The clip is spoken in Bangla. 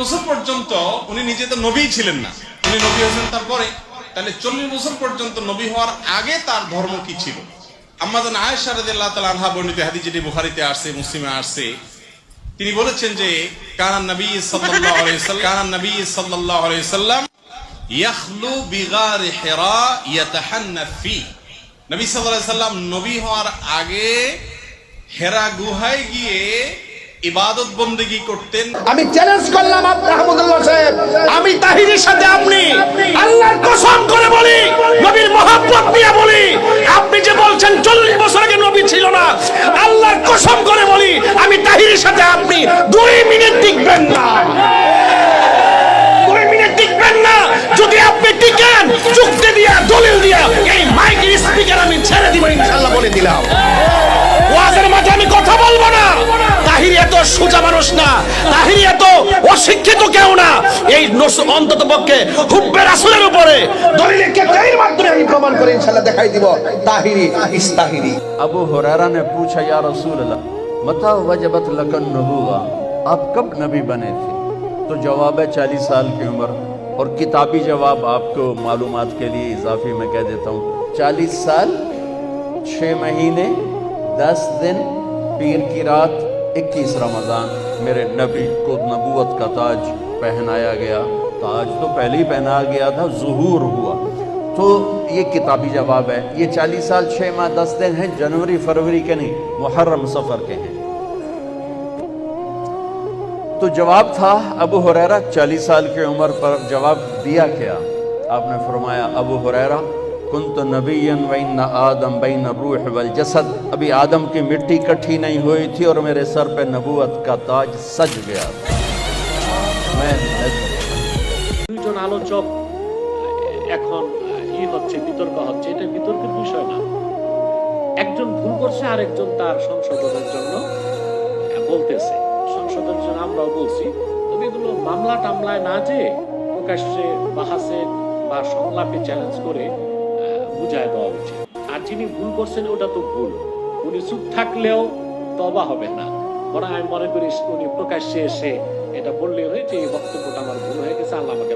বছর পর্যন্ত উনি নিজে তো নবী ছিলেন না, উনি নবী হয়েছেন তারপরে। তাহলে 40 বছর পর্যন্ত নবী হওয়ার আগে তার ধর্ম কি ছিল? আম্মা জান আয়েশা রাদিয়াল্লাহু তাআলা আনহা বর্ণিত হাদিস, যেটি বুখারীতে আসছে, মুসলিমে আসছে, তিনি বলেছেন যে কানান নবী সাল্লাল্লাহু আলাইহি ওয়াসাল্লাম ইয়াখলু বিগারি হিরা ইয়াতাহান্নাফ ফি। নবী সাল্লাল্লাহু আলাইহি ওয়াসাল্লাম নবী হওয়ার আগে হেরা গুহায় গিয়ে ইবাদত বন্দেগী করতেন। আমি চ্যালেঞ্জ করলাম আহমদুল্লাহ সাহেব, আমি তাহিরের সাথে আপনি আল্লাহর কসম করে বলি, নবীর মহব্বত নিয়ে বলি, আপনি যে বলছেন 40 বছর আগে নবী ছিল না, আল্লাহর কসম করে বলি, আমি তাহিরের সাথে আপনি 2 মিনিট টিকবেন না, 2 মিনিট টিকবেন না। যদি আপনি টিকেন, যুক্তি দিয়া দলিল দিয়া এই মাইকের স্পিকার আমি ছেড়ে দিব ইনশাআল্লাহ, বলে দিলাম। ওয়াজের মাঝে আমি কথা বলবো না। তাহির এত সোজা মানুষ না, তাহির এত অশিক্ষিত কেউ না। এই অন্তত পক্ষে হুব্বে রাসূলের উপরে দলিলের ক্ষেত্রের মাধ্যমে আমি প্রমাণ করে ইনশাআল্লাহ দেখাই দিব তাহিরি ইস্তাহিরি। अबू हुरैरा ने पूछा, या रसूल अल्लाह मता वजबत लकन नबुवा, आप कब नबी बने थे? तो जवाब है 40 साल की उम्र। और किताबी जवाब आपको मालूमात के लिए इजाफी में कह देता हूँ, 40 साल 6 महीने 10 दिन पीर की रात 21 रमज़ान मेरे नबी को नबूवत का ताज पहनाया गया। ताज तो पहले ही पहना गया था, ज़ुहूर हुआ। तो ये किताबी जवाब है। ये 40 साल 6 माह 10 दिन हैं, जनवरी फरवरी के नहीं, मुहर्रम सफ़र के हैं। तो जवाब था अबू हुरैरा 40 साल की उम्र पर जवाब दिया क्या? आपने फरमाया, अबू हुरैरा कुंत नबिय्यन व इन्ना आदम बैन रूह वल जसद, अभी आदम की मिट्टी इकट्ठी नहीं हुई थी और मेरे सर पे नबूवत का ताज सज गया था। मैं দুইজন আলোচক এখন হচ্ছে বিতর্ক হচ্ছে, এটা বিতর্কের বিষয় না। একজন ভুল করছে, আরেকজন তার সংশোধনের জন্য বলতেছে, সংশোধনের জন্য আমরাও বলছি। তবে এগুলো মামলা টামলায় না যে প্রকাশ্যে বাহাসে বা সংলাপে চ্যালেঞ্জ করে বুঝায় দেওয়া উচিত। আর যিনি ভুল করছেন ওটা তো ভুল, উনি চুপ থাকলেও তওবা হবে না। বরং আমি মনে করি উনি প্রকাশ্যে এসে এটা বললে হয়েছে এই বক্তব্যটা আমার ভুল হয়ে গেছে, আল্লাহ আমাকে